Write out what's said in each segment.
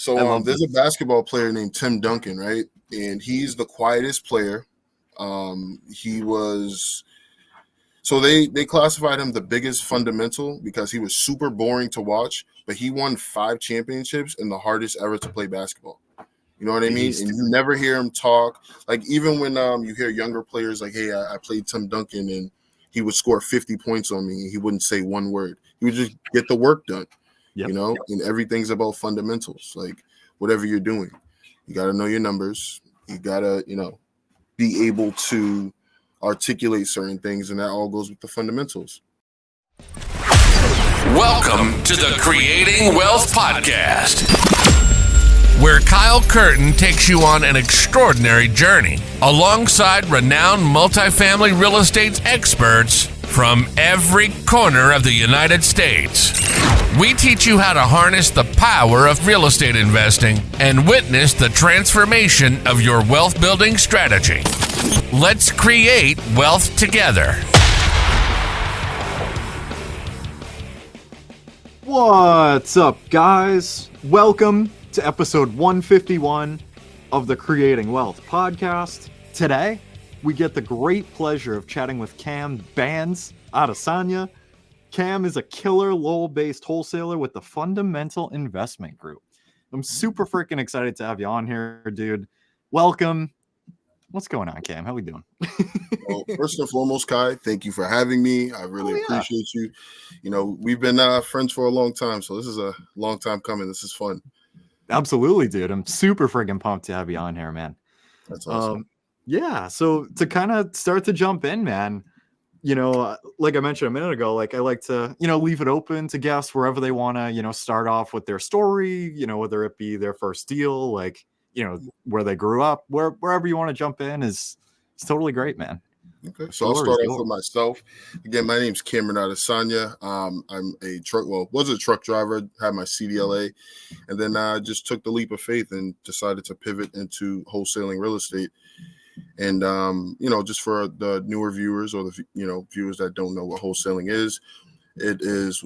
So there's a basketball player named Tim Duncan, right? And he's the quietest player. He was so they classified him the biggest fundamental because he was super boring to watch, but he won 5 championships in the hardest era to play basketball. You know what I mean? And you never hear him talk. Like even when you hear younger players like, hey, I played Tim Duncan and he would score 50 points on me and he wouldn't say one word. He would just get the work done. Yep. You know, and everything's about fundamentals. Like whatever you're doing, you got to know your numbers. You got to, be able to articulate certain things, and that all goes with the fundamentals. Welcome to the Creating Wealth Podcast, where Kyle Curtin takes you on an extraordinary journey alongside renowned multifamily real estate experts from every corner of the United States. We teach you how to harness the power of real estate investing and witness the transformation of your wealth building strategy. Let's create wealth together. What's up, guys? Welcome to episode 151 of the Creating Wealth Podcast. Today, we get the great pleasure of chatting with Cam Adesanya. Cam is a killer Lowell-based wholesaler with the Fundamental Investment Group. I'm super freaking excited to have you on here, dude. Welcome. What's going on, Cam? How we doing? Well, first and foremost, Kai, thank you for having me. I really appreciate you. You know, we've been friends for a long time, so this is a long time coming. This is fun. Absolutely, dude. I'm super freaking pumped to have you on here, man. That's awesome. Yeah, so to kind of start to jump in, man, like I mentioned a minute ago, like I like to, leave it open to guests wherever they want to, start off with their story, whether it be their first deal, like, where they grew up, wherever you want to jump in is totally great, man. Okay, so I'll start off with myself. Again, my name's Cameron Adesanya. I'm was a truck driver, had my CDLA, and then I just took the leap of faith and decided to pivot into wholesaling real estate. And, just for the newer viewers or the, viewers that don't know what wholesaling is, it is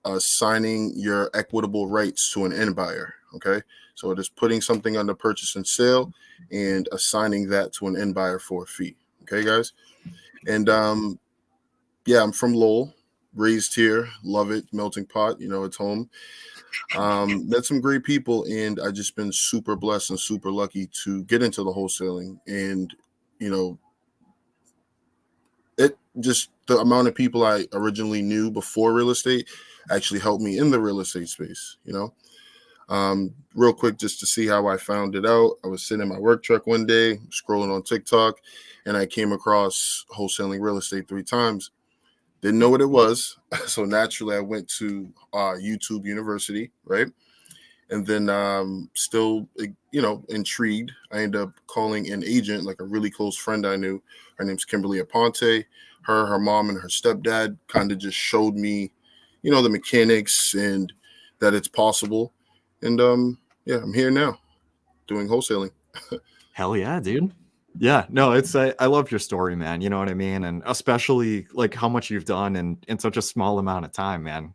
assigning your equitable rights to an end buyer. Okay. So it is putting something under purchase and sale and assigning that to an end buyer for a fee. Okay, guys. And, I'm from Lowell, raised here, love it. Melting pot, it's home. Met some great people, and I just been super blessed and super lucky to get into the wholesaling. And it just the amount of people I originally knew before real estate actually helped me in the real estate space. Real quick, just to see how I found it out, I was sitting in my work truck one day scrolling on TikTok, and I came across wholesaling real estate 3 times. Didn't know what it was. So naturally I went to YouTube University, right? And then still, intrigued, I ended up calling an agent, like a really close friend I knew. Her name's Kimberly Aponte. Her mom and her stepdad kind of just showed me, the mechanics and that it's possible. And I'm here now doing wholesaling. Hell yeah, dude. Yeah, no, I love your story, man. You know what I mean? And especially like how much you've done in such a small amount of time, man.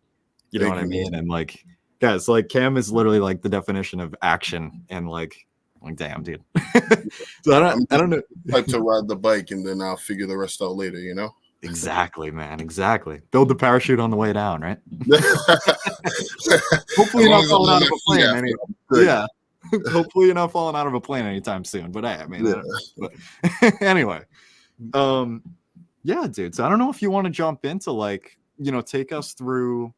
You know what I mean? And like, guys, like Cam is literally like the definition of action, and like damn, dude. So I don't know. Like to ride the bike and then I'll figure the rest out later, Exactly, man. Exactly. Build the parachute on the way down, right? Hopefully you're not falling out of a plane. Yeah. Hopefully you're not falling out of a plane anytime soon. But anyway. Yeah, dude. So I don't know if you want to jump into like, take us through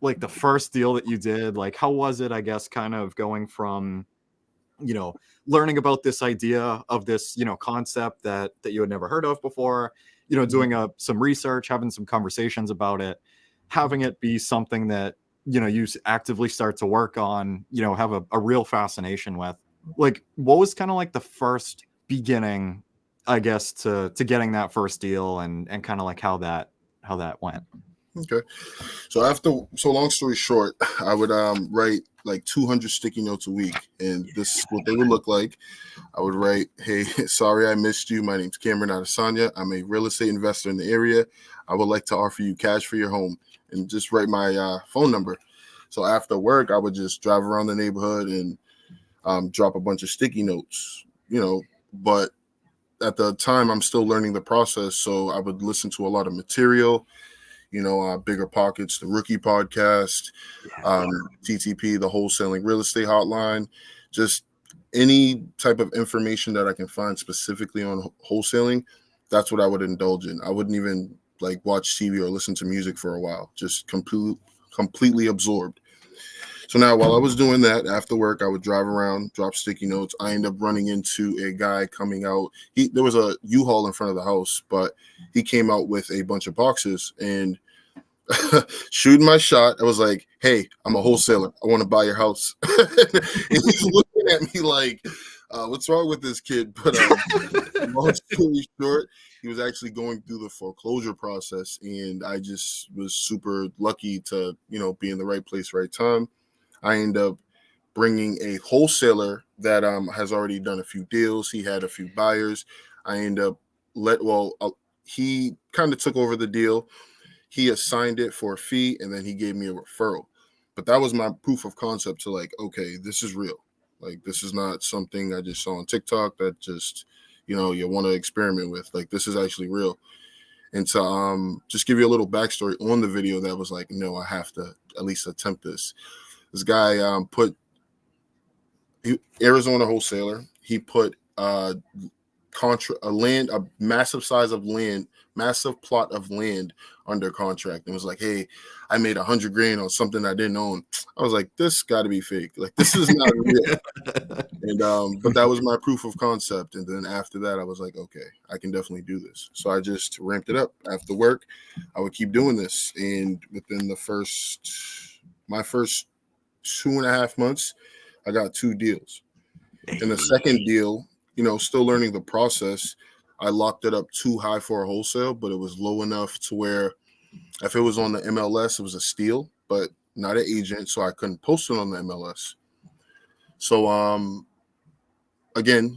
like the first deal that you did. Like, how was it, I guess, kind of going from, learning about this idea of this, concept that you had never heard of before, doing some research, having some conversations about it, having it be something that, you actively start to work on, have a real fascination with. Like, what was kind of like the first beginning, I guess, to getting that first deal and kind of like how that went? Okay. So long story short, I would write like 200 sticky notes a week, and this is what they would look like. I would write, hey, sorry I missed you. My name's Cameron Adesanya. I'm a real estate investor in the area. I would like to offer you cash for your home, and just write my phone number. So after work, I would just drive around the neighborhood and drop a bunch of sticky notes, but at the time I'm still learning the process. So I would listen to a lot of material, Biggerpockets, the Rookie Podcast, TTP, the Wholesaling Real Estate Hotline, just any type of information that I can find specifically on wholesaling. That's what I would indulge in. I wouldn't even watch TV or listen to music for a while, just completely absorbed. So now while I was doing that after work, I would drive around, drop sticky notes. I ended up running into a guy coming out. There was a U-Haul in front of the house, but he came out with a bunch of boxes and shooting my shot. I was like, hey, I'm a wholesaler. I want to buy your house. And he's looking at me like, what's wrong with this kid? But long story short, he was actually going through the foreclosure process, and I just was super lucky to, be in the right place, right time. I end up bringing a wholesaler that has already done a few deals. He had a few buyers. I end up he kind of took over the deal. He assigned it for a fee, and then he gave me a referral. But that was my proof of concept to okay, this is real. This is not something I just saw on TikTok that just, you want to experiment with. This is actually real. And to just give you a little backstory on the video, that was no, I have to at least attempt this. This guy Arizona wholesaler. He put a massive plot of land under contract, and was like, hey, I made $100,000 on something I didn't own. I was like, this got to be fake. This is not real. And but that was my proof of concept. And then after that, I was like, okay, I can definitely do this. So I just ramped it up. After work, I would keep doing this, and within my first 2.5 months, I got 2 deals. In the second deal, still learning the process, I locked it up too high for a wholesale, but it was low enough to where if it was on the MLS, it was a steal, but not an agent, so I couldn't post it on the MLS. So, again,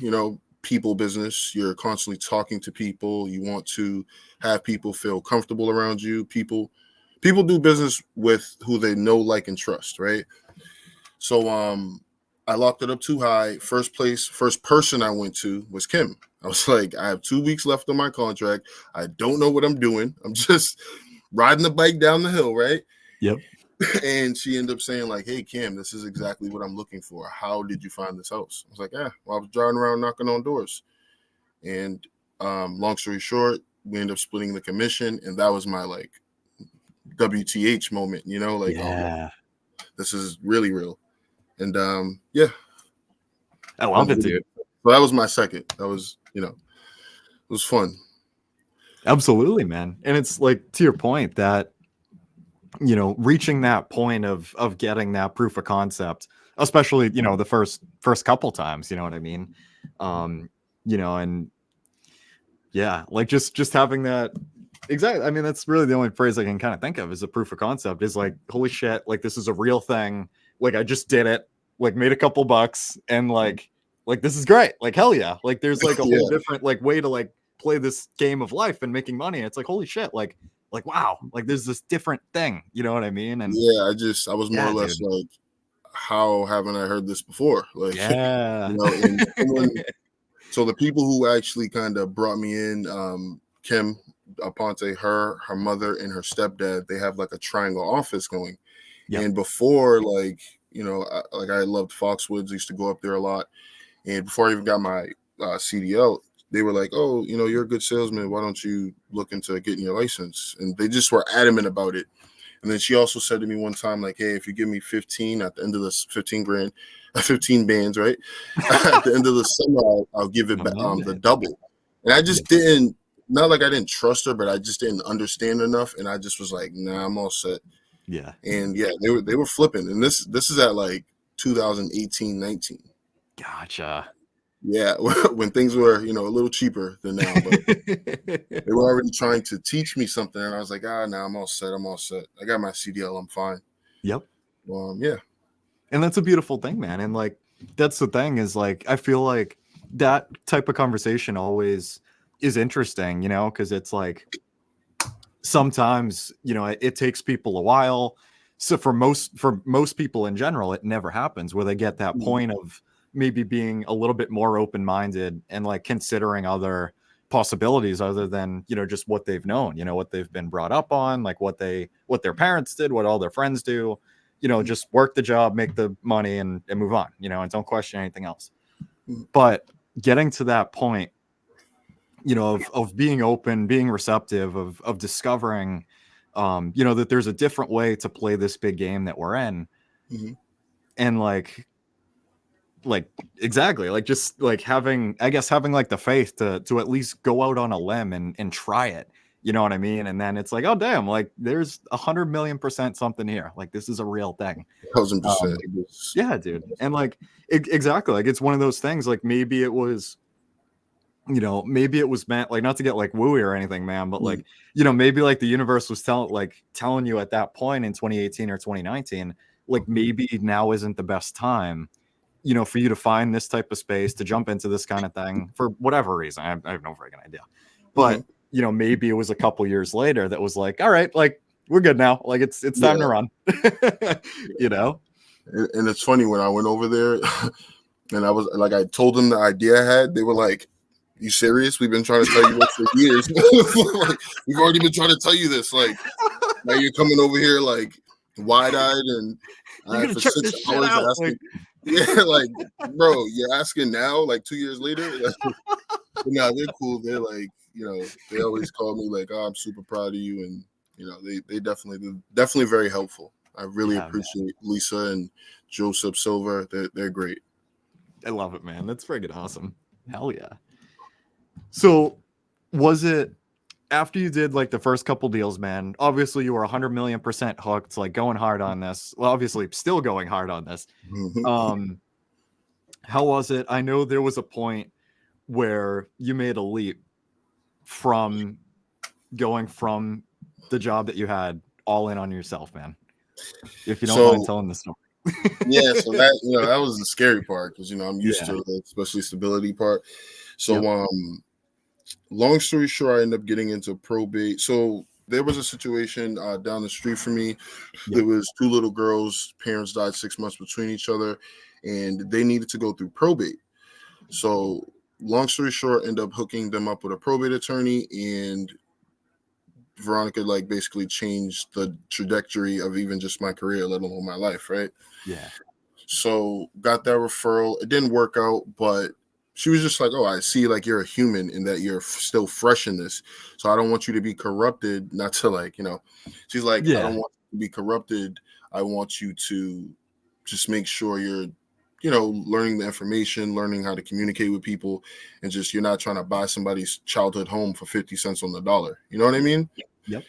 people business, you're constantly talking to people. You want to have people feel comfortable around you. People do business with who they know, like, and trust, right? So I locked it up too high. First person I went to was Kim. I was like, I have 2 weeks left on my contract. I don't know what I'm doing. I'm just riding the bike down the hill, right? Yep. And she ended up saying hey, Kim, this is exactly what I'm looking for. How did you find this house? I was like, I was driving around knocking on doors. And long story short, we ended up splitting the commission. And that was my WTH moment, yeah. This is really real. And yeah, I love it, dude. So that was my second. That was, it was fun. Absolutely, man. And it's to your point that, reaching that point of getting that proof of concept, especially, the first couple times, you know what I mean? And yeah, just having that. Exactly. I mean, that's really the only phrase I can kind of think of is a proof of concept is holy shit, this is a real thing. I just did it, made a couple bucks, and this is great. Hell yeah. There's a whole different way to play this game of life and making money. It's holy shit. Wow. There's this different thing. You know what I mean? And yeah, I was more or less how haven't I heard this before? Yeah. So the people who actually kind of brought me in, Kim Aponte, her mother, and her stepdad, they have a triangle office going. Yep. And before, I loved Foxwoods, used to go up there a lot. And before I even got my CDL, they were like, oh, you're a good salesman. Why don't you look into getting your license? And they just were adamant about it. And then she also said to me one time, hey, if you give me 15 at the end of this 15 bands, right? At the end of the summer, I'll give it the double. And I just didn't, not I didn't trust her, but I just didn't understand enough. And I just was like, nah, I'm all set. Yeah. And yeah, they were flipping. And this is at 2018, 19. Gotcha. Yeah, when things were, a little cheaper than now. But they were already trying to teach me something. And I was like, nah, I'm all set. I got my CDL. I'm fine. Yep. Yeah. And that's a beautiful thing, man. And that's the thing is I feel that type of conversation always is interesting, because it's sometimes, it takes people a while. So for most people in general, it never happens where they get that point of maybe being a little bit more open-minded and like considering other possibilities other than, you know, just what they've known, you know, what they've been brought up on, like what their parents did, what all their friends do, you know, just work the job, make the money and move on, you know, and don't question anything else. But getting to that point, you know, of being open, being receptive, of discovering, you know, that there's a different way to play this big game that we're in. And like exactly, like just like having like the faith to at least go out on a limb and try it, you know what I mean? And then it's like, oh damn, like there's 100,000,000% something here, like this is a real thing. 1,000%. Yeah, dude. And like exactly, like it's one of those things, like maybe it was, you know, maybe it was meant, like, not to get like wooey or anything, man, but like, you know, maybe like the universe was telling you at that point in 2018 or 2019, like maybe now isn't the best time, you know, for you to find this type of space to jump into this kind of thing for whatever reason. I have no freaking idea. But, you know, maybe it was a couple years later that was like, all right, like we're good now. Like it's time to run, you know? And it's funny, when I went over there and I was like, I told them the idea I had, they were like, you serious? We've been trying to tell you this for years. Like, we've already been trying to tell you this. Like, now you're coming over here like wide-eyed and for 6 hours asking. Yeah, like, bro, you're asking now, like 2 years later. Like, no, they're cool. They're like, you know, they always call me like, oh, I'm super proud of you, and you know, they're definitely very helpful. I really appreciate Lisa and Joseph Silver. They're great. I love it, man. That's freaking awesome. Hell yeah. So was it after you did like the first couple deals, man, obviously you were 100,000,000% hooked, like going hard on this. Well, obviously still going hard on this. How was it? I know there was a point where you made a leap from going from the job that you had all in on yourself, man. If you don't mind telling the story. Yeah, so that, you know, that was the scary part, because, you know, I'm used to the especially stability part. So long story short, I ended up getting into probate. So there was a situation down the street from me. There was two little girls, parents died 6 months between each other, and they needed to go through probate. So long story short, ended up hooking them up with a probate attorney, and Veronica like basically changed the trajectory of even just my career, let alone my life, right? Yeah. So got that referral. It didn't work out, but she was just like, oh, I see like you're a human and that you're still fresh in this. So I don't want you to be corrupted. Not to like, you know, she's like, I don't want you to be corrupted. I want you to just make sure you're, you know, learning the information, learning how to communicate with people, and just you're not trying to buy somebody's childhood home for 50 cents on the dollar. You know what I mean? Yep.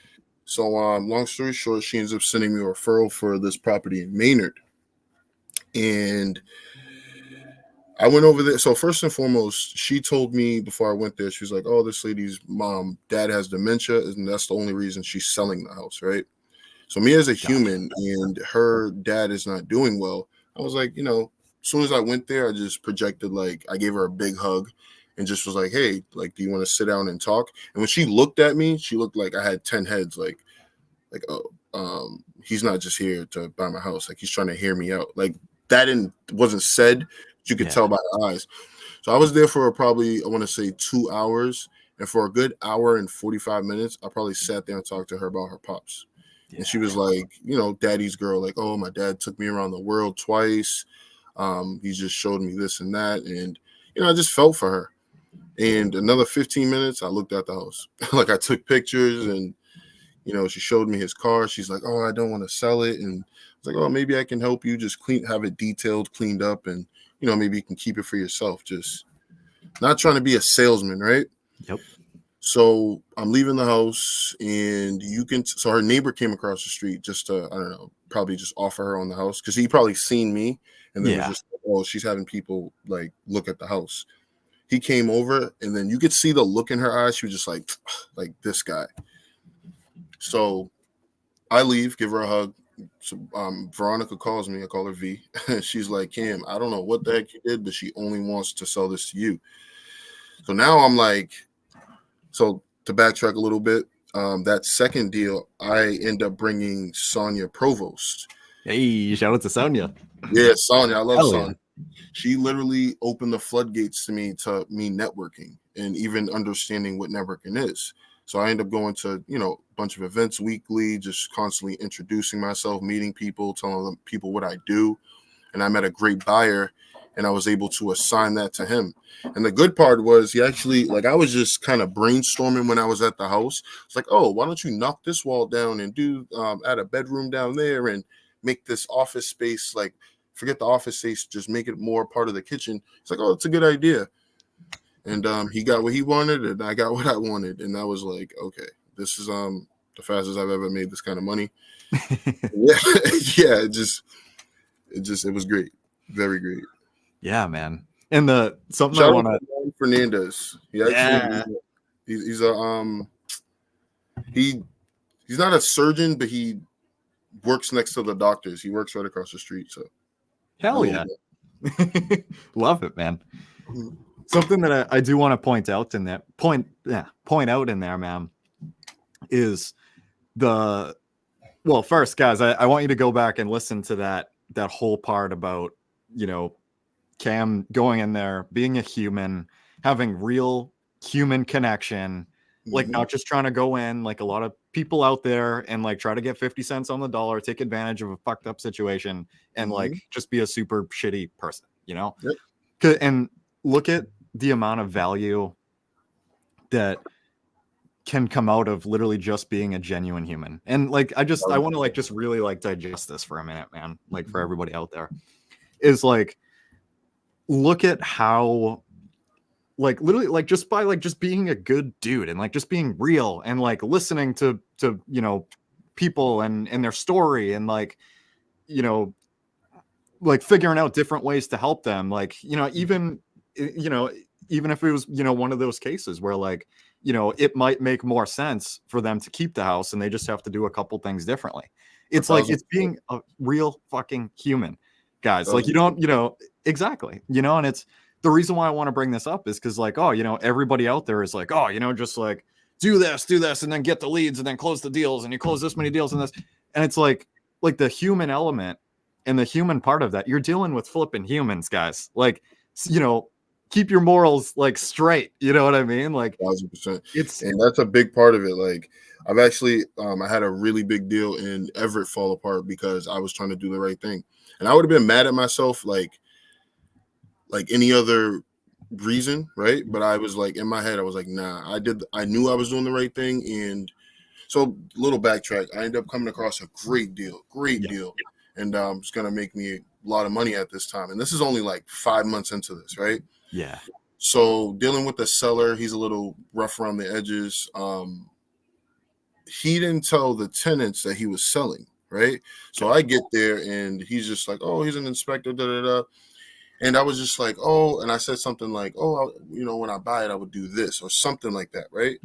So long story short, she ends up sending me a referral for this property in Maynard. And I went over there. So first and foremost, she told me before I went there, she was like, oh, this lady's dad has dementia, and that's the only reason she's selling the house, right? So me as a human, and her dad is not doing well, I was like, you know, as soon as I went there, I just projected, like, I gave her a big hug and just was like, hey, like, do you want to sit down and talk? And when she looked at me, she looked like I had 10 heads, like, oh, he's not just here to buy my house. Like, he's trying to hear me out. Like, that wasn't said. You could tell by the eyes. So I was there for probably, I want to say 2 hours. And for a good hour and 45 minutes, I probably sat there and talked to her about her pops. Yeah. And she was like, you know, daddy's girl, like, oh, my dad took me around the world twice. He just showed me this and that. And, you know, I just felt for her. And another 15 minutes, I looked at the house. Like, I took pictures, and, you know, she showed me his car. She's like, oh, I don't want to sell it. And I was like, oh, maybe I can help you just have it detailed, cleaned up, and, you know, maybe you can keep it for yourself. Just not trying to be a salesman, right? Yep. So I'm leaving the house, and so her neighbor came across the street just to, I don't know, probably just offer her on the house, because he probably seen me, and then was just, oh, she's having people like look at the house. He came over, and then you could see the look in her eyes. She was just like this guy. So I leave, give her a hug. So Veronica calls me. I call her V. She's like, Cam, I don't know what the heck you did, but she only wants to sell this to you. So now I'm like, so to backtrack a little bit, that second deal, I end up bringing Sonia Provost. Hey, shout out to Sonia. Yeah, Sonia. I love Sonia. she literally opened the floodgates to me networking and even understanding what networking is. So I end up going to, a bunch of events weekly, just constantly introducing myself, meeting people, telling them people what I do. And I met a great buyer and I was able to assign that to him. And the good part was he actually, I was just kind of brainstorming when I was at the house. It's like, oh, why don't you knock this wall down and do add a bedroom down there and make this office space, forget the office space, just make it more part of the kitchen. It's like, oh, it's a good idea. And he got what he wanted and I got what I wanted. And I was like, okay, this is the fastest I've ever made this kind of money. Yeah, it was great. Very great. Yeah, man. And something Shout I want to Fernandez. He's not a surgeon, but he works next to the doctors. He works right across the street. So hell yeah. Love it, man. Mm-hmm. Something that I do want to point out in there, man, is first, guys, I want you to go back and listen to that whole part about, Cam going in there, being a human, having real human connection, not just trying to go in like a lot of people out there and try to get 50 cents on the dollar, take advantage of a fucked up situation and just be a super shitty person, Yep. And look at the amount of value that can come out of literally just being a genuine human. And I want to just really digest this for a minute, man. For everybody out there is look at how literally just by just being a good dude and just being real and listening to people and their story and figuring out different ways to help them, even if it was one of those cases where it might make more sense for them to keep the house and they just have to do a couple things differently. It's it's being a real fucking human, guys. You don't, exactly, and it's the reason why I want to bring this up is because everybody out there is just do this and then get the leads and then close the deals and you close this many deals and this, and it's like the human element and the human part of that, you're dealing with flipping humans, guys. Keep your morals straight, you know what I mean? 1,000%. And that's a big part of it. I've actually I had a really big deal in Everett fall apart because I was trying to do the right thing. And I would have been mad at myself like any other reason, right? But I was in my head, I was like, nah, I knew I was doing the right thing. And so little backtrack, I ended up coming across a great deal. And it's going to make me a lot of money at this time. And this is only 5 months into this, right? Yeah. So dealing with the seller, he's a little rough around the edges. He didn't tell the tenants that he was selling, right? So I get there and he's just like, oh, he's an inspector, da-da-da. And I was just like, oh, and I said something like, oh, when I buy it, I would do this or something like that, right?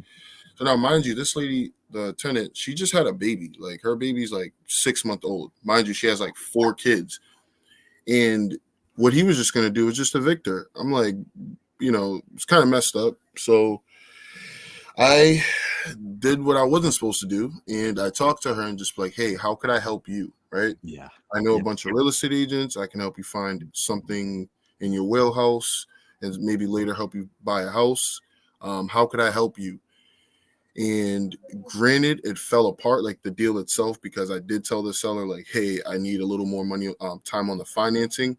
So now, mind you, this lady, the tenant, she just had a baby. Her baby's 6 months old. Mind you, she has 4 kids. And what he was just going to do was just evict her. I'm like, it's kind of messed up. So I did what I wasn't supposed to do. And I talked to her and just hey, how could I help you? Right? Yeah. I know a bunch of real estate agents. I can help you find something in your wheelhouse and maybe later help you buy a house. How could I help you? And granted, it fell apart, the deal itself, because I did tell the seller, hey, I need a little more money, time on the financing.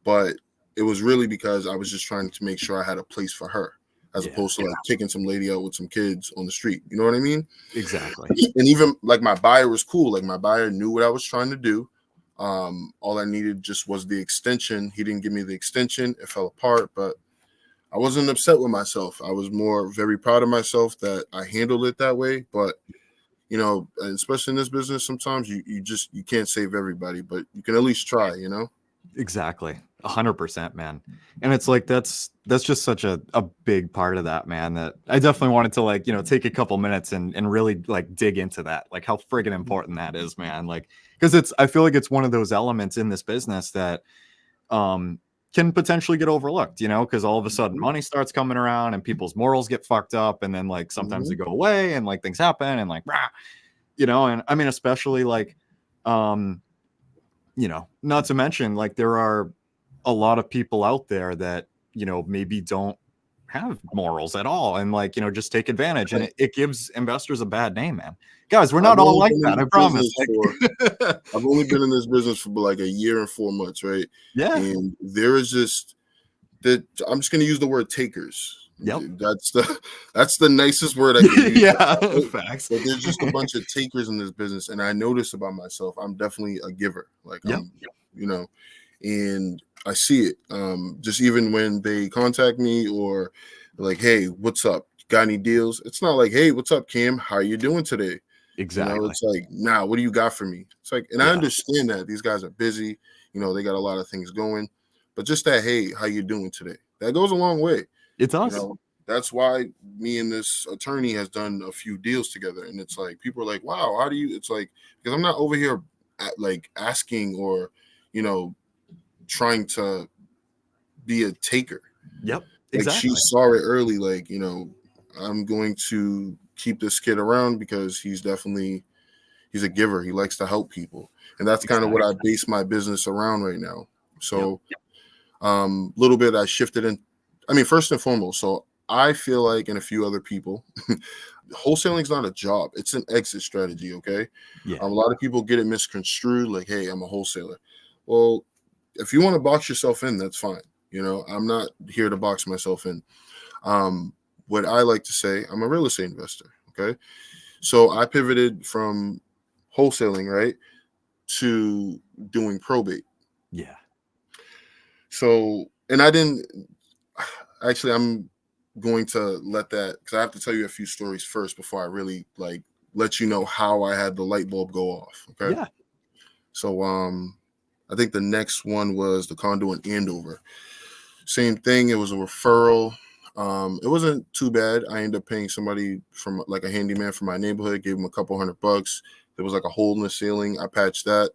But it was really because I was just trying to make sure I had a place for her, as opposed to kicking some lady out with some kids on the street. You know what I mean? Exactly. And even my buyer was cool. My buyer knew what I was trying to do. All I needed just was the extension. He didn't give me the extension. It fell apart, but I wasn't upset with myself. I was very proud of myself that I handled it that way. But, especially in this business, sometimes you can't save everybody, but you can at least try, Exactly. 100%, man. And it's that's just such a big part of that, man, that I definitely wanted to take a couple minutes and really dig into that, how friggin' important that is, man. Because I feel like it's one of those elements in this business that can potentially get overlooked, because all of a sudden money starts coming around and people's morals get fucked up, and then sometimes they go away and things happen and and I mean, especially not to mention there are a lot of people out there that, maybe don't have morals at all and like, just take advantage. And it gives investors a bad name, man. Guys, we're not all like that. I promise. I've only been in this business for like a year and 4 months, right? Yeah. And there is just that. I'm just going to use the word takers. Yep. That's the nicest word I can use. Yeah, facts. But there's just a bunch of takers in this business, and I notice about myself, I'm definitely a giver. Like, and I see it. Just even when they contact me or like, hey, what's up? Got any deals? It's not like, hey, what's up, Cam? How are you doing today? Exactly. It's like, nah, what do you got for me? It's like, and I understand that these guys are busy. They got a lot of things going, but just that, hey, how you doing today? That goes a long way. It's us. That's why me and this attorney has done a few deals together. And it's like, people are like, wow, how do you, it's like, because I'm not over here like asking or, trying to be a taker. Yep. Exactly. Like she saw it early. Like, I'm going to keep this kid around because he's a giver. He likes to help people. And that's kind of what I base my business around right now. So little bit I shifted in. I mean, first and foremost, so I feel like, and a few other people, wholesaling is not a job. It's an exit strategy, okay? Yeah. A lot of people get it misconstrued like, hey, I'm a wholesaler. Well, if you want to box yourself in, that's fine. I'm not here to box myself in. What I like to say, I'm a real estate investor, okay? So I pivoted from wholesaling, right, to doing probate. Yeah. So, and I didn't, actually, I'm going to let that, because I have to tell you a few stories first before I really, like, let you know how I had the light bulb go off, okay? Yeah. So, I think the next one was the condo in Andover. Same thing. It was a referral. It wasn't too bad. I ended up paying somebody from like a handyman from my neighborhood, gave him a couple $100. There was like a hole in the ceiling. I patched that.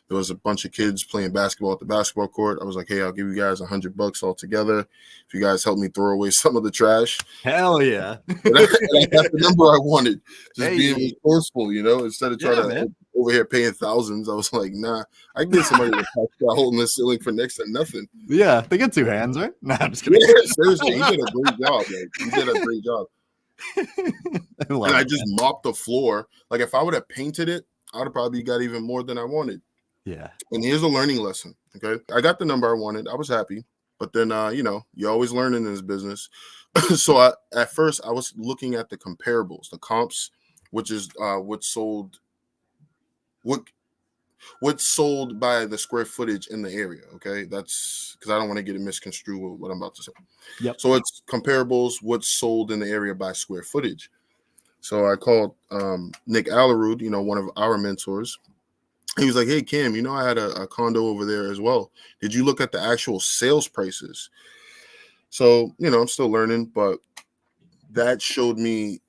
There was a bunch of kids playing basketball at the basketball court. I was like, hey, I'll give you guys $100 all together if you guys help me throw away some of the trash. Hell yeah. And I got the number I wanted. Just being resourceful, instead of trying to over here paying thousands. I was like, nah, I can get somebody to patch that hole in the ceiling for next to nothing. Yeah, they get two hands, right? Nah, I'm just kidding. Yeah, seriously, he did a great job. He did a great job. I just mopped the floor. Like if I would have painted it, I would have probably got even more than I wanted. Yeah. And here's a learning lesson. Okay. I got the number I wanted. I was happy. But then, you're always learning in this business. So at first I was looking at the comparables, the comps, which is what's sold by the square footage in the area. Okay. That's because I don't want to get it misconstrued with what I'm about to say. Yep. So it's comparables, what's sold in the area by square footage. So I called Nick Allerud, one of our mentors. He was like, hey, Cam, I had a condo over there as well. Did you look at the actual sales prices? So, I'm still learning, but that showed me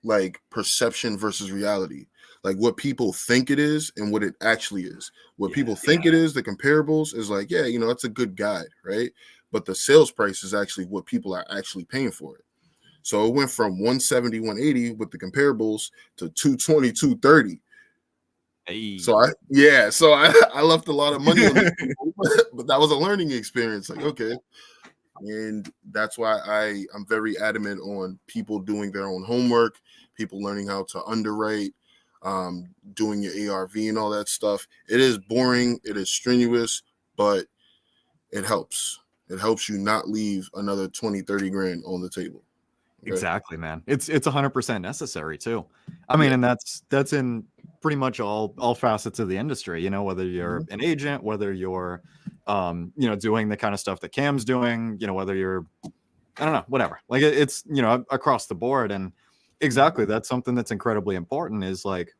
like perception versus reality, like what people think it is and what it actually is. What people think it is, the comparables is like, that's a good guide, right? But the sales price is actually what people are actually paying for it. So it went from 170, 180 with the comparables to 220, 230. Hey. So I left a lot of money on it, but that was a learning experience. Like, okay. And that's why I'm very adamant on people doing their own homework, people learning how to underwrite, doing your ARV and all that stuff. It is boring. It is strenuous, but it helps. It helps you not leave another 20, 30 grand on the table. Okay? Exactly, man. It's 100% necessary too. I mean, and that's in pretty much all facets of the industry, whether you're an agent, whether you're, doing the kind of stuff that Cam's doing, whether you're, I don't know, whatever, like it's, across the board. And exactly. That's something that's incredibly important is like,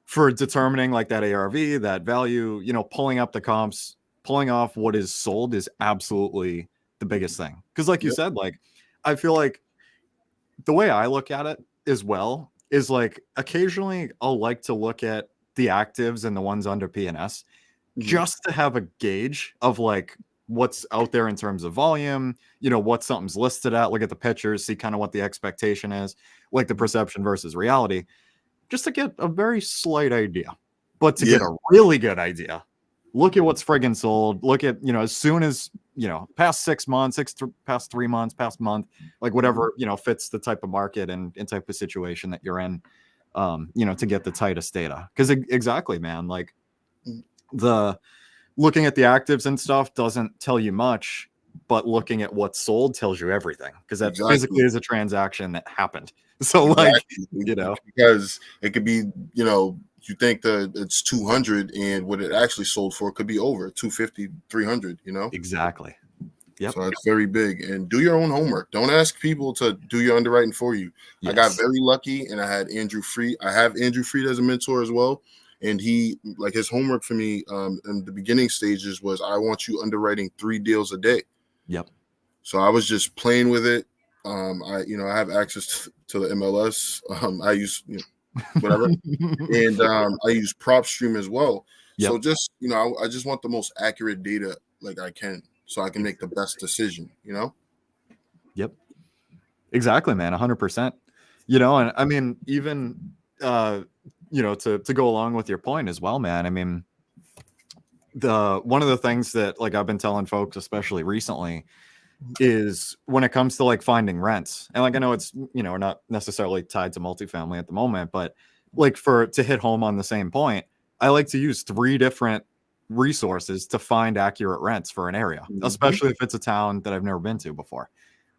for determining like that ARV, that value, pulling up the comps, pulling off what is sold is absolutely the biggest thing. Cause like you said, like, I feel like the way I look at it as well is like occasionally I'll like to look at the actives and the ones under P&S just to have a gauge of like what's out there in terms of volume, what something's listed at, look at the pictures, see kind of what the expectation is, like the perception versus reality, just to get a very slight idea. But to get a really good idea, look at what's friggin' sold. Look at, as soon as, past 6 months, past 3 months, past month, like whatever, fits the type of market and type of situation that you're in, to get the tightest data. Because exactly, man, like the looking at the actives and stuff doesn't tell you much, but looking at what's sold tells you everything, because that physically is a transaction that happened. So like, because it could be, you think that it's 200 and what it actually sold for could be over 250, 300, Exactly. Yep. So it's very big. And do your own homework. Don't ask people to do your underwriting for you. Yes. I got very lucky, and I had Andrew Freed. I have Andrew Freed as a mentor as well. And he, like, his homework for me in the beginning stages was, I want you underwriting 3 deals a day. Yep. So I was just playing with it. I have access to the MLS. I use, whatever. And I use PropStream as well. Yep. So just, I just want the most accurate data like I can, so I can make the best decision, Yep. Exactly, man. 100%. And I mean, even, to go along with your point as well, man. I mean, one of the things that like I've been telling folks, especially recently, is when it comes to like finding rents, and like I know it's we're not necessarily tied to multifamily at the moment, but like to hit home on the same point, I like to use 3 different resources to find accurate rents for an area, especially if it's a town that I've never been to before.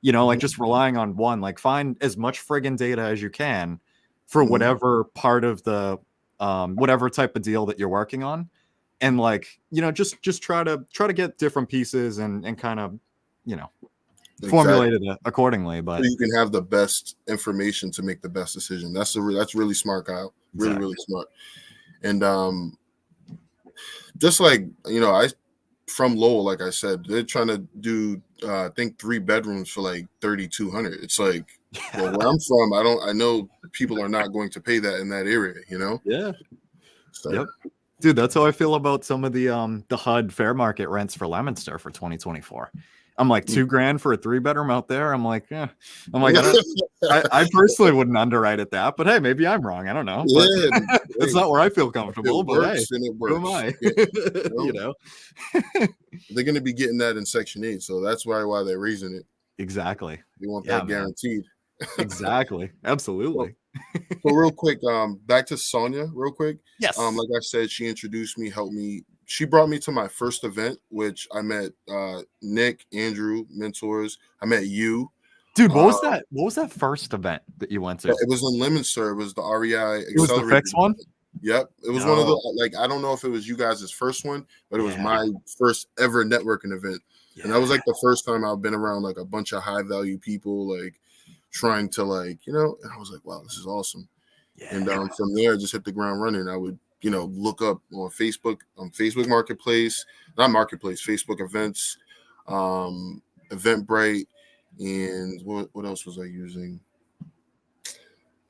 Like just relying on one, like find as much friggin' data as you can for whatever part of the whatever type of deal that you're working on, and like just try to get different pieces and kind of formulated accordingly, but so you can have the best information to make the best decision. That's really smart, Kyle. Really, really smart. And just like I from Lowell, like I said, they're trying to do I think 3 bedrooms for like 3,200. It's like, well, where I'm from, I know people are not going to pay that in that area, Yeah. So, yep. Dude, that's how I feel about some of the HUD fair market rents for Leominster for 2024. I'm like $2,000 for a 3-bedroom out there. I'm like, yeah. I'm like, I personally wouldn't underwrite at that, but hey, maybe I'm wrong. I don't know. Yeah, it's not where I feel comfortable. But hey, who am I? They're going to be getting that in Section 8, so that's why they're raising it. Exactly. They want that guaranteed. Exactly. Absolutely. So real quick, back to Sonia, real quick. Yes. Like I said, she introduced me, helped me. She brought me to my first event, which I met Nick, Andrew, mentors. I met you. Dude, what was that? What was that first event that you went to? It was in Leominster. It was the REI. It was the fixed one? Yep. It was one of the, like, I don't know if it was you guys' first one, but it was my first ever networking event. Yeah. And that was like the first time I've been around like a bunch of high value people, like trying to like, and I was like, wow, this is awesome. Yeah. And from there, I just hit the ground running. I would, look up on Facebook Marketplace, not Marketplace, Facebook events, Eventbrite, and what else was I using?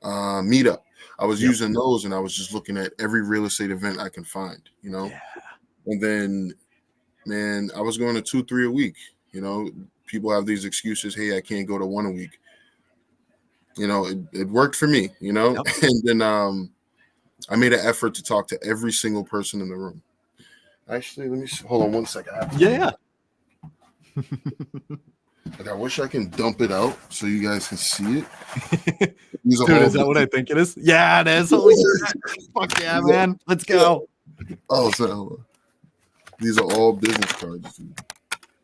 Meetup. I was using those, and I was just looking at every real estate event I can find, Yeah. And then, man, I was going to 2-3 a week. People have these excuses. Hey, I can't go to 1 a week. It worked for me, Yep. And then I made an effort to talk to every single person in the room. Actually, let me hold on 1 second. Yeah. Like, I wish I can dump it out so you guys can see it. Dude, is that what I think it is? Yeah, it is. Holy shit. Fuck yeah, man. Let's go. Oh, so these are all business cards, dude.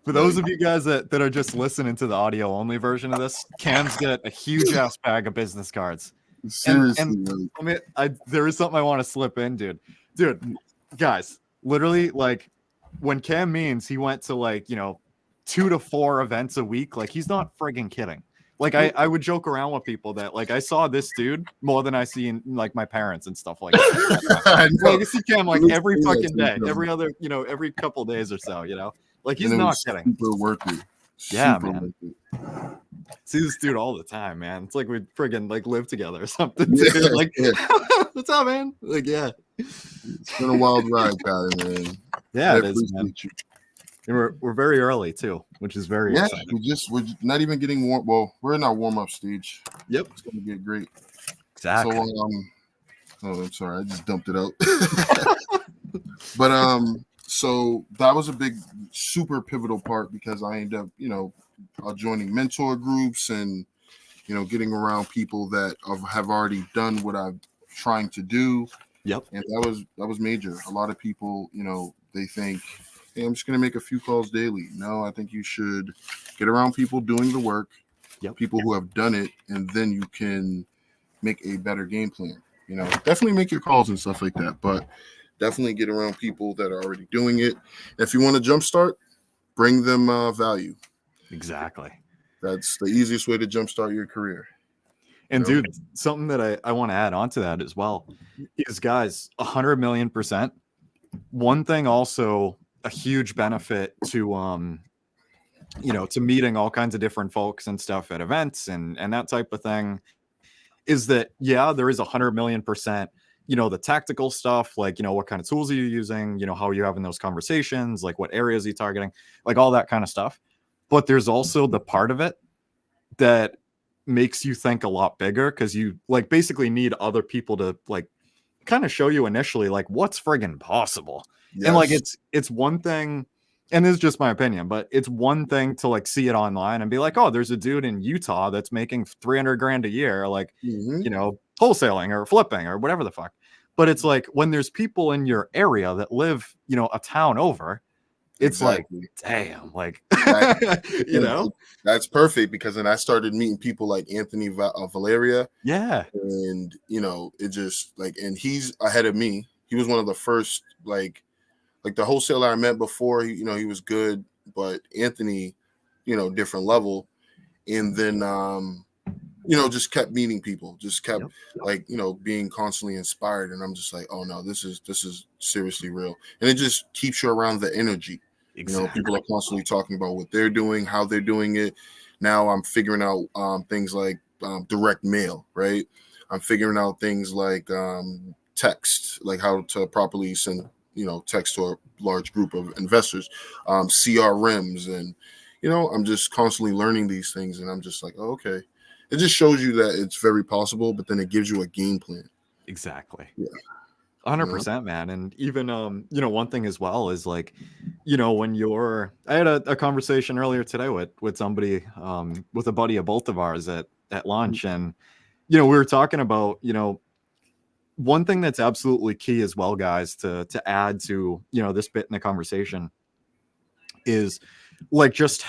For those of you guys that are just listening to the audio only version of this, Cam's got a huge ass bag of business cards. Seriously, and I mean, there is something I want to slip in, dude. Guys, literally, like when Cam means he went to like 2 to 4 events a week, like he's not friggin' kidding. Like I would joke around with people that like I saw this dude more than I see in like my parents and stuff like that. Like I see Cam like every fucking day, every other every couple days or so, like he's not kidding. Super worthy. Yeah, man. See this dude all the time, man. It's like we friggin' like live together or something. Yeah, like, what's up, man? Like, yeah. It's been a wild ride, Kyle, man. Yeah, it is, man. And we're very early too, which is very exciting. We're not even getting warm. Well, we're in our warm-up stage. Yep. It's gonna get great. Exactly. So I'm sorry, I just dumped it out. But So that was a big, super pivotal part because I ended up, joining mentor groups and, getting around people that have already done what I'm trying to do. Yep. And that was major. A lot of people, they think, hey, I'm just going to make a few calls daily. No, I think you should get around people doing the work, people who have done it, and then you can make a better game plan. Definitely make your calls and stuff like that, but definitely get around people that are already doing it. If you want to jumpstart, bring them value. Exactly. That's the easiest way to jumpstart your career. And dude, something that I want to add on to that as well is, guys, 100,000,000%. One thing also, a huge benefit to to meeting all kinds of different folks and stuff at events and that type of thing, is that there is 100,000,000%, the tactical stuff, like, what kind of tools are you using, how are you having those conversations, like what areas are you targeting, like all that kind of stuff. But there's also the part of it that makes you think a lot bigger, because you like basically need other people to like kind of show you initially like what's friggin' possible. Yes. And like it's one thing, and this is just my opinion, but it's one thing to like see it online and be like, oh, there's a dude in Utah that's making 300 grand a year, like wholesaling or flipping or whatever the fuck. But it's like when there's people in your area that live a town over, it's like, damn, like, that's perfect, because then I started meeting people like Anthony Valeria. Yeah. And, it just like, and he's ahead of me. He was one of the first, like the wholesaler I met before, he was good, but Anthony, different level. And then, just kept meeting people, just kept being constantly inspired. And I'm just like, oh no, this is seriously real. And it just keeps you around the energy. Exactly. People are constantly talking about what they're doing, how they're doing it. Now I'm figuring out things like direct mail, right? I'm figuring out things like text, like how to properly send, text to a large group of investors, CRMs. And, I'm just constantly learning these things. And I'm just like, oh, okay. It just shows you that it's very possible, but then it gives you a game plan. Exactly. Yeah. 100%, man. And even one thing as well is like, when I had a conversation earlier today with somebody, with a buddy of both of ours at lunch, and we were talking about one thing that's absolutely key as well, guys, to add to this bit in the conversation is like just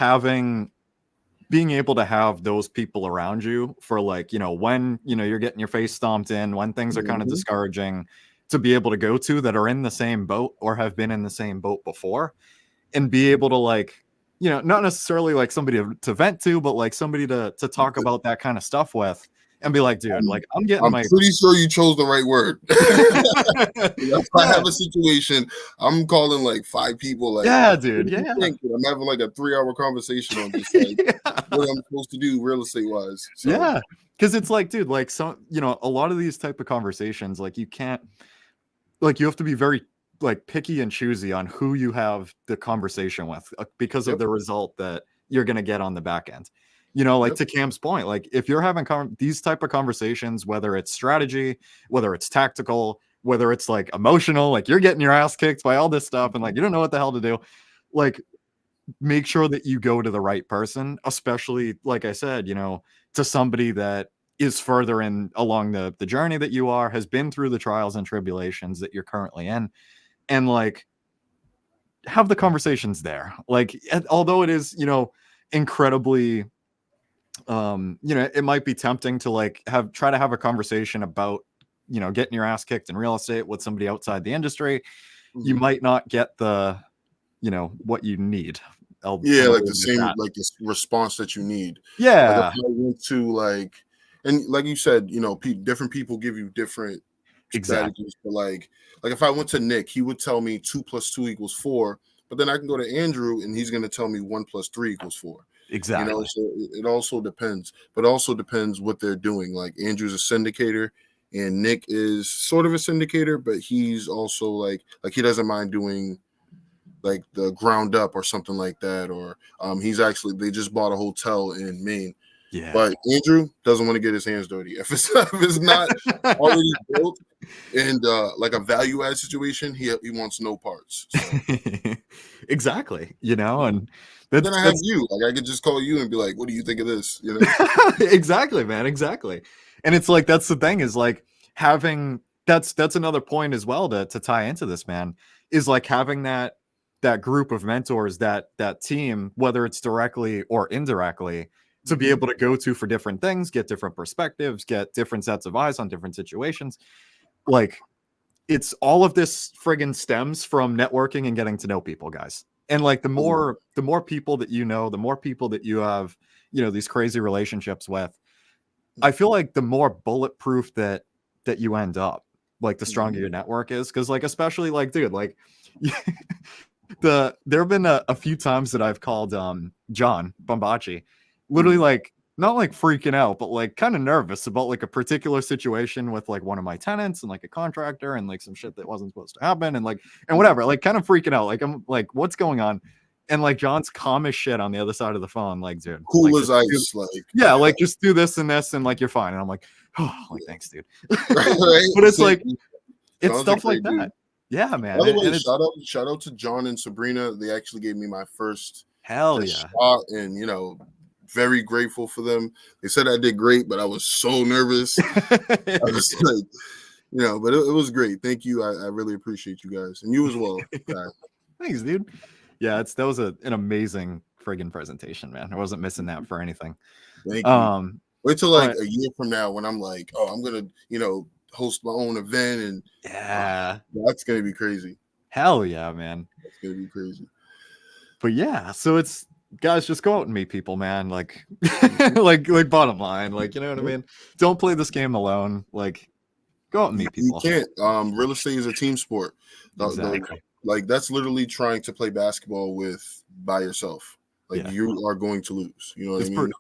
being able to have those people around you for like when you're getting your face stomped in, when things are kind of discouraging, to be able to go to that are in the same boat or have been in the same boat before, and be able to like, not necessarily like somebody to vent to, but like somebody to talk about that kind of stuff with, and be like, dude, like I'm pretty sure you chose the right word. If I have a situation, I'm calling like 5 people. Like, yeah, dude. Yeah. I'm having like a 3-hour conversation on this, like, what I'm supposed to do real estate wise. So. Yeah. Cause it's like, dude, like some, a lot of these type of conversations, like you can't, like you have to be very like picky and choosy on who you have the conversation with, because of the result that you're going to get on the back end. Like to Cam's point, like if you're having these type of conversations, whether it's strategy, whether it's tactical, whether it's like emotional, like you're getting your ass kicked by all this stuff and like you don't know what the hell to do, like make sure that you go to the right person, especially like I said, to somebody that is further in along the journey that you are, has been through the trials and tribulations that you're currently in, and like have the conversations there. Like, although it is, incredibly, it might be tempting to like try to have a conversation about, getting your ass kicked in real estate with somebody outside the industry. You might not get the, what you need. Like the same, like this response that you need. Yeah. Like if I went to like, and like you said, different people give you different strategies. But like if I went to Nick, he would tell me 2 + 2 = 4. But then I can go to Andrew and he's going to tell me 1 + 3 = 4. Exactly. So it also depends. But it also depends what they're doing. Like Andrew's a syndicator and Nick is sort of a syndicator, but he's also like he doesn't mind doing like the ground up or something like that. Or they just bought a hotel in Maine. Yeah. But Andrew doesn't want to get his hands dirty. If it's not already built, And like a value add situation, he wants no parts. So. Exactly, you know, and then I have you. Like I could just call you and be like, "What do you think of this?" You know. Exactly, man. Exactly. And it's like that's the thing is like having that's another point as well to tie into this, man, is like having that group of mentors, that team, whether it's directly or indirectly, to be able to go to for different things, get different perspectives, get different sets of eyes on different situations. Like it's all of this friggin' stems from networking and getting to know people, guys. And like the more people that you know, the more people that you have, you know, these crazy relationships with, I feel like the more bulletproof that you end up, like the stronger your network is. Cause like, especially like, dude, like there have been a few times that I've called John Bombachi, literally like not like freaking out, but like kind of nervous about like a particular situation with like one of my tenants and like a contractor and like some shit that wasn't supposed to happen and whatever, like kind of freaking out. Like I'm like, what's going on? And like John's calm as shit on the other side of the phone, like, dude, cool like, as ice, like yeah, like just do this and this and like you're fine. And I'm like, oh, like thanks, dude. right? But it's like it's John's stuff like that. Dude. Yeah, man. By the way, shout out to John and Sabrina. They actually gave me my first shot, and you know, very grateful for them. They said I did great, but I was so nervous. I was like, you know, but it was great. Thank you. I really appreciate you guys, and you as well. Thanks, dude. Yeah, that was an amazing friggin' presentation, man. I wasn't missing that for anything. Thank you. Wait till like a year from now when I'm like, oh, I'm gonna, you know, host my own event, and that's gonna be crazy. Hell yeah, man. That's gonna be crazy. But yeah, so it's guys, just go out and meet people, man. Like like bottom line, like, you know what I mean? Don't play this game alone. Like go out and meet people. You can't. Real estate is a team sport. Exactly. Like that's literally trying to play basketball by yourself. Like you are going to lose. You know what I mean?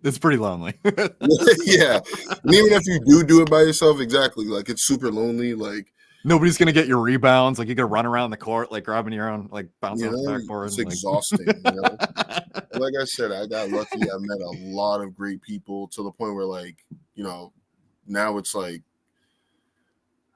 It's pretty lonely. Yeah. And even if you do it by yourself, exactly. Like it's super lonely. Like nobody's gonna get your rebounds. Like you gotta run around the court, like grabbing your own, like bouncing off the backboard. It's exhausting. You know? Like I said, I got lucky. I met a lot of great people to the point where, like, you know, now it's like,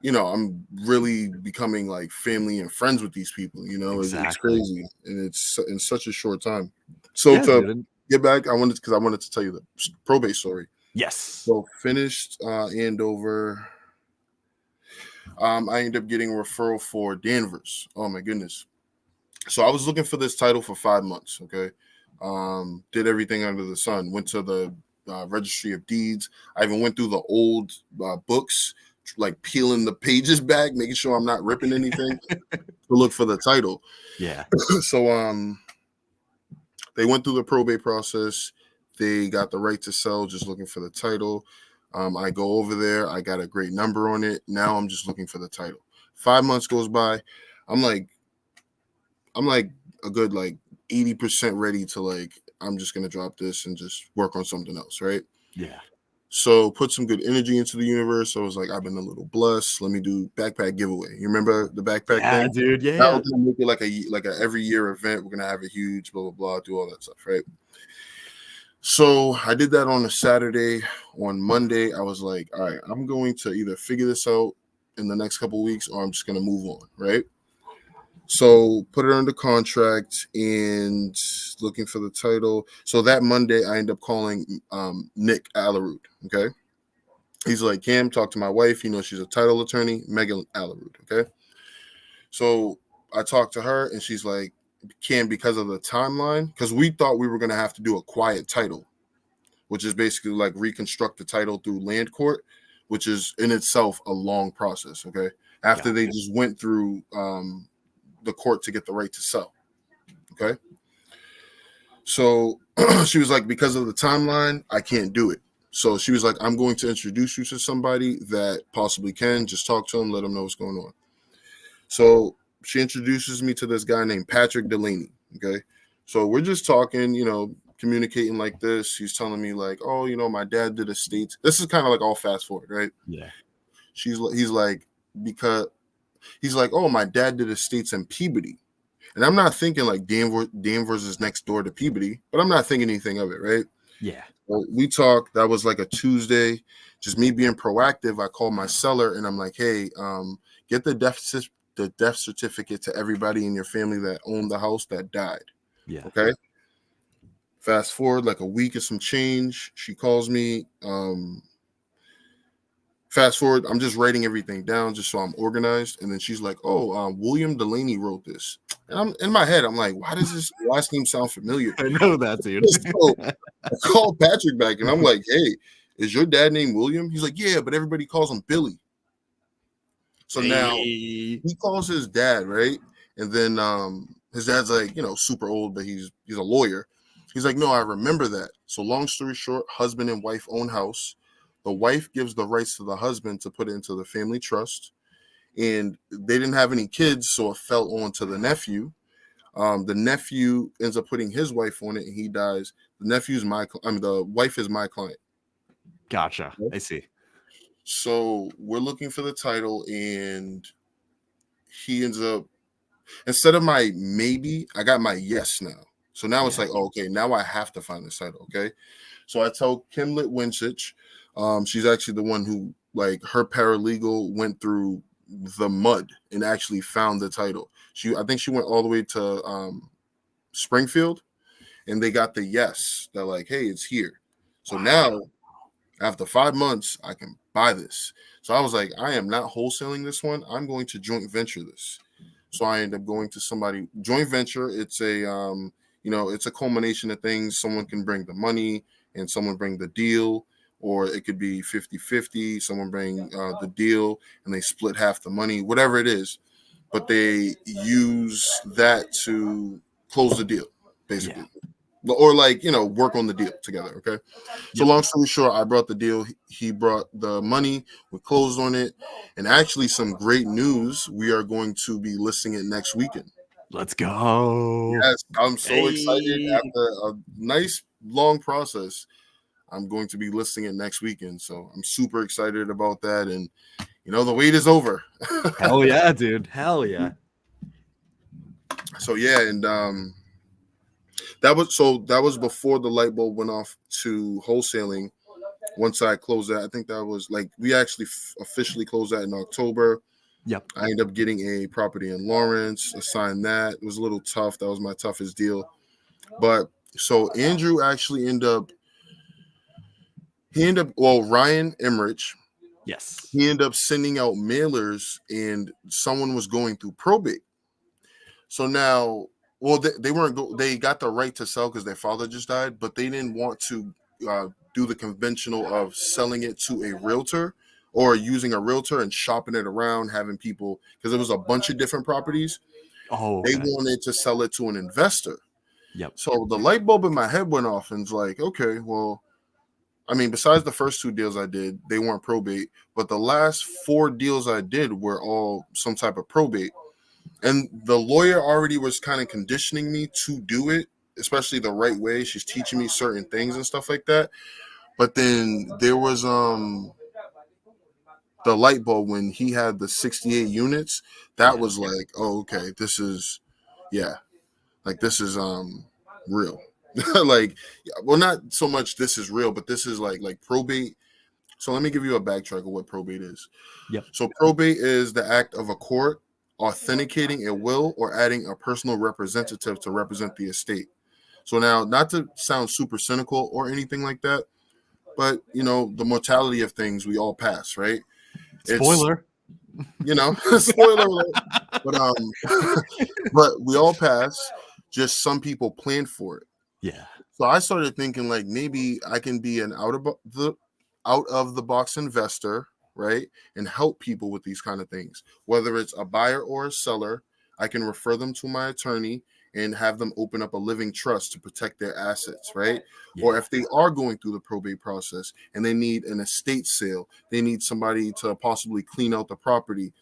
you know, I'm really becoming like family and friends with these people. You know, it's crazy, and it's in such a short time. So to get back, I wanted to tell you the probate story. Yes. So finished Andover. I ended up getting a referral for Danvers. Oh my goodness. So I was looking for this title for 5 months. Okay. Did everything under the sun. Went to the registry of deeds. I even went through the old books, like peeling the pages back, making sure I'm not ripping anything to look for the title. Yeah. So they went through the probate process. They got the right to sell, just looking for the title. I go over there. I got a great number on it. Now I'm just looking for the title. 5 months goes by. I'm like a good like 80% ready to like, I'm just gonna drop this and just work on something else, right? Yeah. So put some good energy into the universe. So I was like, I've been a little blessed. Let me do backpack giveaway. You remember the backpack thing? Dude. Yeah. That was gonna make it like a every year event. We're gonna have a huge blah blah blah, do all that stuff, right? So I did that on a Saturday. On Monday, I was like, all right, I'm going to either figure this out in the next couple of weeks or I'm just going to move on, right? So put it under contract and looking for the title. So that Monday, I end up calling Nick Allerud, okay? He's like, Cam, talk to my wife. You know, she's a title attorney, Megan Allerud, okay? So I talked to her and she's like, Cam, because of the timeline, because we thought we were going to have to do a quiet title, which is basically like reconstruct the title through land court, which is in itself a long process, okay? After they just went through the court to get the right to sell, okay? So she was like, because of the timeline, I can't do it. So she was like, I'm going to introduce you to somebody that possibly can. Just talk to him, let him know what's going on. So she introduces me to this guy named Patrick Delaney, okay? So we're just talking, you know, communicating like this. He's telling me like, oh, you know, my dad did estates. This is kind of like all fast forward, right? Yeah. He's like, oh, my dad did estates in Peabody. And I'm not thinking like Danvers is next door to Peabody, but I'm not thinking anything of it, right? Yeah. Well, we talked. That was like a Tuesday. Just me being proactive. I called my seller and I'm like, hey, get the death certificate to everybody in your family that owned the house that died. Yeah. Okay. Fast forward like a week or some change. She calls me. Fast forward, I'm just writing everything down just so I'm organized. And then she's like, oh, William Delaney wrote this. And I'm in my head, I'm like, why does this last name sound familiar? I know that, dude. So I called Patrick back and I'm like, hey, is your dad named William? He's like, yeah, but everybody calls him Billy. So now he calls his dad, right? And then his dad's like, super old, but he's a lawyer. He's like, no, I remember that. So long story short, husband and wife own house. The wife gives the rights to the husband to put it into the family trust. And they didn't have any kids, so it fell on to the nephew. The nephew ends up putting his wife on it, and he dies. The wife is my client. Gotcha. I see. So we're looking for the title, and he ends up, instead of my maybe, I got my yes now. So now it's like, okay, now I have to find this title. Okay. So I tell Kimlet Winsich, she's actually the one who, like, her paralegal went through the mud and actually found the title. I think she went all the way to Springfield, and they got the yes. They're like, hey, it's here. So now, after 5 months, I can buy this. So I was like, I am not wholesaling this one. I'm going to joint venture this. So I end up going to somebody. Joint venture, it's a it's a culmination of things. Someone can bring the money and someone bring the deal, or it could be 50-50. Someone bring the deal and they split half the money, whatever it is. But they use that to close the deal, basically. Yeah. Or work on the deal together, okay? So long story short, I brought the deal. He brought the money. We closed on it. And actually, some great news. We are going to be listing it next weekend. Let's go. Yes, I'm so excited. After a nice, long process, I'm going to be listing it next weekend. So I'm super excited about that. And, the wait is over. Hell yeah, dude. Hell yeah. So, yeah, and that was before the light bulb went off to wholesaling. Once I closed that, I think that was we actually officially closed that in October. Yep. I ended up getting a property in Lawrence, assigned that. It was a little tough. That was my toughest deal. But so Andrew actually Ryan Emmerich. Yes. He ended up sending out mailers and someone was going through probate. So now, they got the right to sell because their father just died, but they didn't want to do the conventional of selling it to a realtor or using a realtor and shopping it around, having people, because there was a bunch of different properties. Oh, okay. They wanted to sell it to an investor. Yep. So the light bulb in my head went off and it's like, okay, well, I mean, besides the first 2 deals I did, they weren't probate, but the last 4 deals I did were all some type of probate. And the lawyer already was kind of conditioning me to do it, especially the right way. She's teaching me certain things and stuff like that. But then there was the light bulb when he had the 68 units. That was like, oh, okay, this is real. Not so much this is real, but this is like probate. So let me give you a backtrack of what probate is. Yep. So probate is the act of a court authenticating a will or adding a personal representative to represent the estate. So now, not to sound super cynical or anything like that, but the mortality of things, we all pass, right? Spoiler. Spoiler alert. But we all pass. Just some people plan for it. Yeah. So I started thinking maybe I can be an out of the box investor, right? And help people with these kind of things. Whether it's a buyer or a seller, I can refer them to my attorney and have them open up a living trust to protect their assets, right? Yeah. Or if they are going through the probate process and they need an estate sale, they need somebody to possibly clean out the property,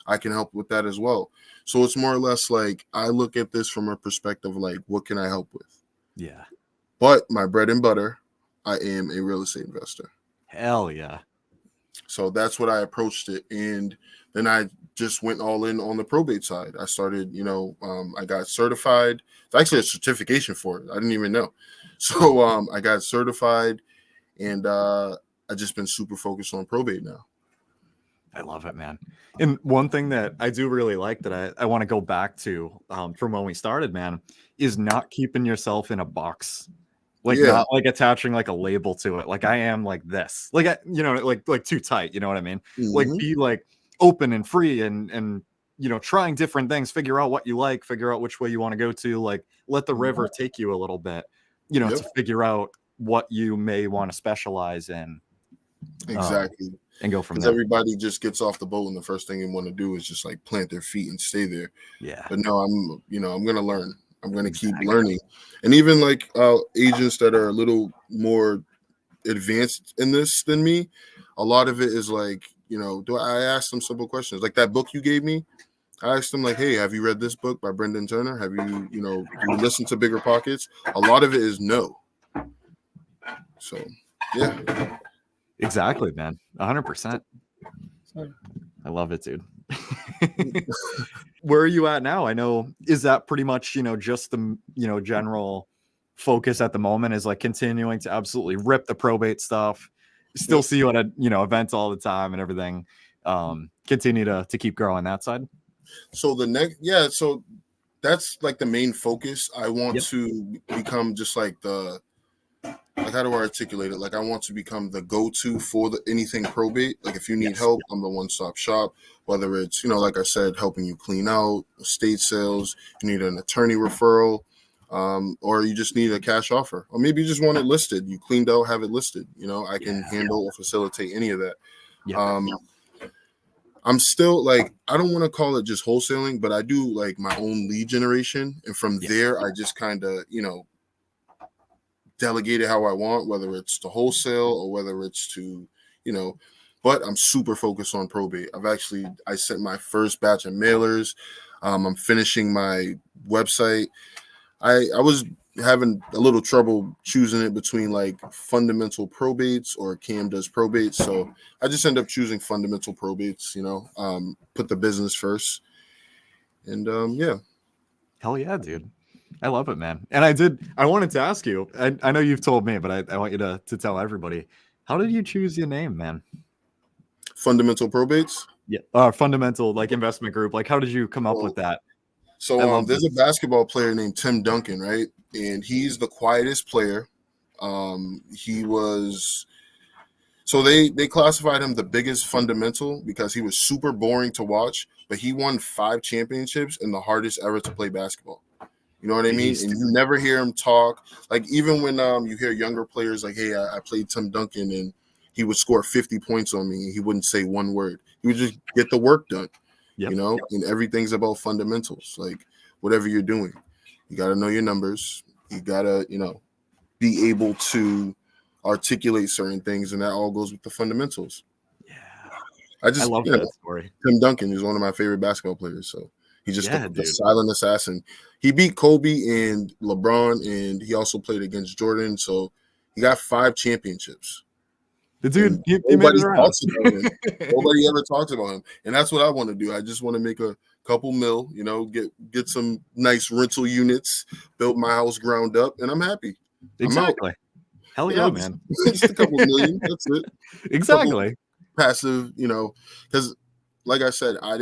I can help with that as well. So it's more or less I look at this from a perspective what can I help with? Yeah. But my bread and butter, I am a real estate investor. Hell yeah. So that's what I approached it. And then I just went all in on the probate side. I started, I got certified. It's actually a certification for it. I didn't even know. So I got certified, and I just been super focused on probate now. I love it, man. And one thing that I do really like that I want to go back to from when we started, man, is not keeping yourself in a box. Not like attaching like a label to it. Like I am like this, like, like too tight. You know what I mean? Mm-hmm. Like be like open and free and trying different things, figure out what you like, figure out which way you want to go to, like let the river take you a little bit, to figure out what you may want to specialize in. Exactly. And go from there. Because everybody just gets off the boat and the first thing they want to do is just like plant their feet and stay there. Yeah. But no, I'm going to learn. I'm going to keep learning. And even like agents that are a little more advanced in this than me, a lot of it is like, I ask them simple questions. Like that book you gave me, I asked them like, hey, have you read this book by Brendan Turner? Have you, you listened to Biggerpockets? A lot of it is no. So, yeah. Exactly, man. 100%. I love it, dude. Where are you at now? I know, is that pretty much, just the, general focus at the moment is like continuing to absolutely rip the probate stuff, still see you at events all the time and everything. Continue to keep growing that side. So so that's like the main focus. I want to become just like how do I articulate it? Like I want to become the go-to for anything probate. Like if you need help, I'm the one-stop shop. Whether it's, like I said, helping you clean out, estate sales, you need an attorney referral, or you just need a cash offer. Or maybe you just want it listed. You cleaned out, have it listed. I can handle or facilitate any of that. Yeah. I'm still like, I don't want to call it just wholesaling, but I do like my own lead generation. And from there, I just kind of, delegate it how I want, whether it's to wholesale or whether it's to, but I'm super focused on probate. I sent my first batch of mailers. I'm finishing my website. I was having a little trouble choosing it between like fundamental probates or Cam does probates. So I just end up choosing fundamental probates, put the business first. And Hell yeah, dude. I love it, man. And I wanted to ask you, I know you've told me, but I want you to tell everybody, how did you choose your name, man? Fundamental Probates? Yeah. Fundamental, like investment group. Like, how did you come up with that? So there's a basketball player named Tim Duncan, right? And he's the quietest player. So they classified him the biggest fundamental because he was super boring to watch, but he won 5 championships and the hardest ever to play basketball. You know what I mean? And you never hear him talk. Like even when you hear younger players like, hey, I played Tim Duncan and he would score 50 points on me and he wouldn't say one word. He would just get the work done, and everything's about fundamentals. Like whatever you're doing, you got to know your numbers. You got to, be able to articulate certain things, and that all goes with the fundamentals. Yeah. I love that story. Tim Duncan is one of my favorite basketball players, so he's just the silent assassin. He beat Kobe and LeBron, and he also played against Jordan, so he got 5 championships. The dude, nobody talks about him. Nobody ever talks about him, and that's what I want to do. I just want to make a couple mil, get some nice rental units, build my house ground up, and I'm happy. Exactly. Hell yeah, man. Just a couple million. That's it. Exactly. Passive, because like I said, I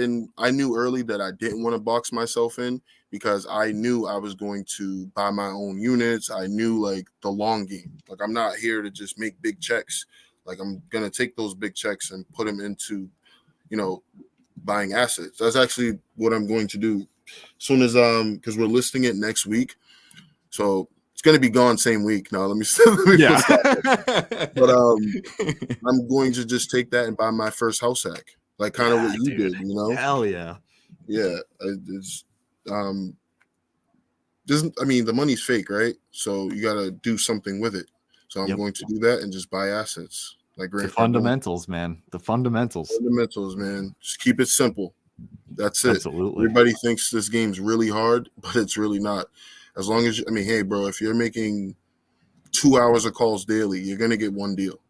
knew early that I didn't want to box myself in because I knew I was going to buy my own units. I knew like the long game. Like I'm not here to just make big checks. Like I'm going to take those big checks and put them into, buying assets. That's actually what I'm going to do as soon as, because we're listing it next week. So it's going to be gone same week. Now, let me But I'm going to just take that and buy my first house hack. Like kind of what you did, Hell yeah. Yeah. It's, the money's fake, right? So you got to do something with it. So I'm going to do that and just buy assets. Like the fundamentals, man. The fundamentals. Fundamentals, man. Just keep it simple. That's it. Absolutely. Everybody thinks this game's really hard, but it's really not. As long as hey, bro, if you're making 2 hours of calls daily, you're gonna get one deal.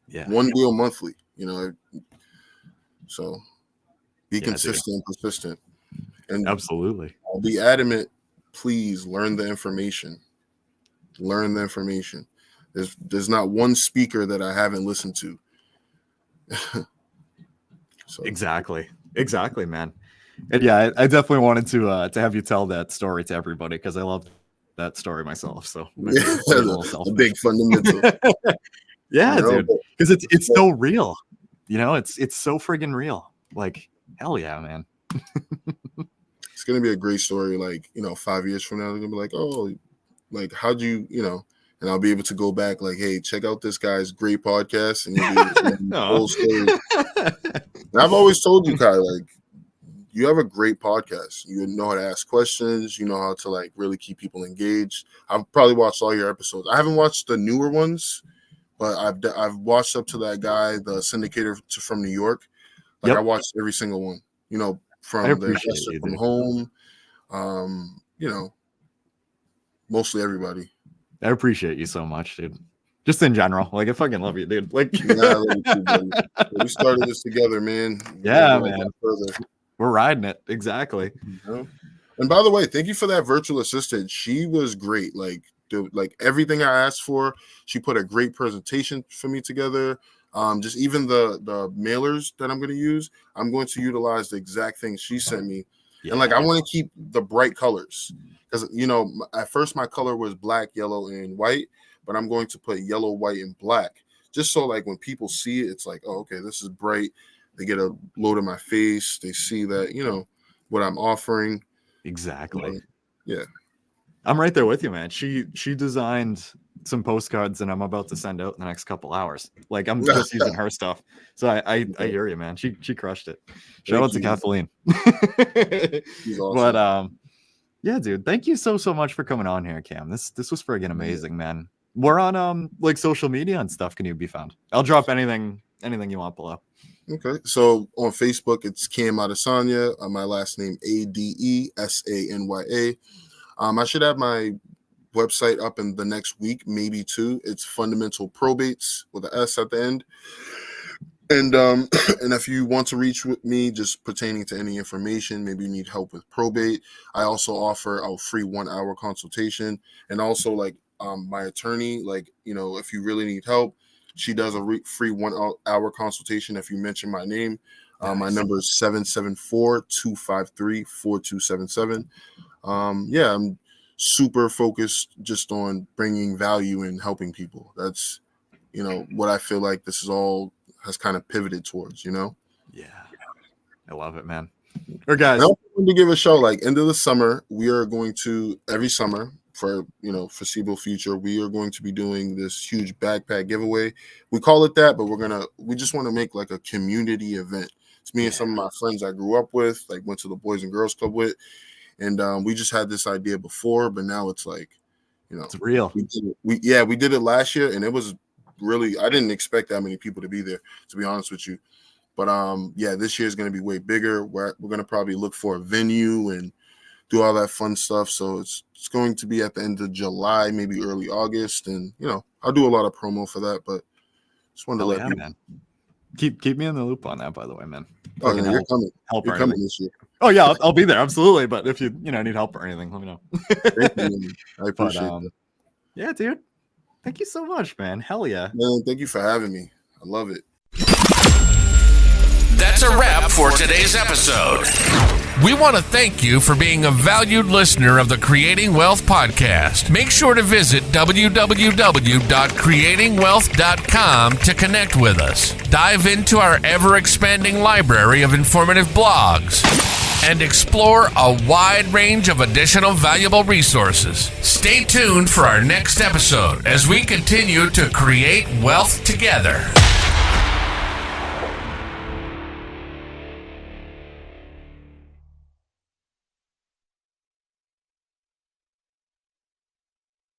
Yeah. One deal monthly. So be consistent and persistent. And absolutely. I'll be adamant, please learn the information. Learn the information. There's not one speaker that I haven't listened to. So. Exactly, man. And yeah, I definitely wanted to have you tell that story to everybody because I love that story myself. So a big fundamental. Yeah, dude, because it's so real. It's so friggin' real. Like, hell yeah, man. It's gonna be a great story. Like, 5 years from now, they're gonna be like, oh, like how'd you, and I'll be able to go back like, hey, check out this guy's great podcast, and you'll be able to tell the whole story. And I've always told you, Kai, like, you have a great podcast. You know how to ask questions. You know how to like really keep people engaged. I've probably watched all your episodes. I haven't watched the newer ones, but I've watched up to that guy, the syndicator from New York. Like, I watched every single one. From the investor from home. Mostly everybody. I appreciate you so much, dude. Just in general, like I fucking love you, dude. Like, yeah, I love you too, buddy. We started this together, man. Yeah, man. We're riding it. Exactly. And by the way, thank you for that virtual assistant. She was great. Like everything I asked for, she put a great presentation for me together. Just even the mailers that I'm going to use, I'm going to utilize the exact thing she sent me. Yeah. And like, I want to keep the bright colors because, at first my color was black, yellow, and white, but I'm going to put yellow, white, and black just so like when people see it, it's like, oh, okay, this is bright. They get a load of my face. They see that, what I'm offering. Exactly. Yeah. I'm right there with you, man. She designed some postcards and I'm about to send out in the next couple hours. Like, I'm just using her stuff. So I hear you, man. She crushed it. Shout out to Kathleen. She's awesome. But yeah, dude, thank you so much for coming on here, Cam. This was friggin' amazing, man. We're on like social media and stuff. Can you be found? I'll drop anything you want below. Okay. So on Facebook, it's Cam Adesanya. My last name Adesanya. I should have my website up in the next week, maybe 2. It's Fundamental Probates with an S at the end. And if you want to reach with me just pertaining to any information, maybe you need help with probate, I also offer a free 1-hour consultation. And also like my attorney, like, if you really need help, she does a free 1-hour consultation if you mention my name. My number is 774-253-4277. Yeah, I'm super focused just on bringing value and helping people. That's, what I feel like this is all has kind of pivoted towards, Yeah. I love it, man. Or guys, I want to give a show like end of the summer. We are going to every summer for, foreseeable future, we are going to be doing this huge backpack giveaway. We call it that, but we just want to make like a community event. It's me and some of my friends I grew up with, like went to the Boys and Girls Club with. And we just had this idea before, but now it's like, it's real. We did it last year, and it was really, I didn't expect that many people to be there, to be honest with you. But this year is going to be way bigger. We're going to probably look for a venue and do all that fun stuff. So it's going to be at the end of July, maybe early August, and I'll do a lot of promo for that. But just wanted to let you, man. Keep me in the loop on that, by the way, man. Oh, yeah, you're coming. You're coming this year. Oh yeah, I'll be there, absolutely. But if you need help or anything, let me know. Thank you. I appreciate it. Yeah, dude. Thank you so much, man. Hell yeah. Man, thank you for having me. I love it. That's a wrap for today's episode. We want to thank you for being a valued listener of the Creating Wealth Podcast. Make sure to visit www.creatingwealth.com to connect with us. Dive into our ever-expanding library of informative blogs and explore a wide range of additional valuable resources. Stay tuned for our next episode as we continue to create wealth together.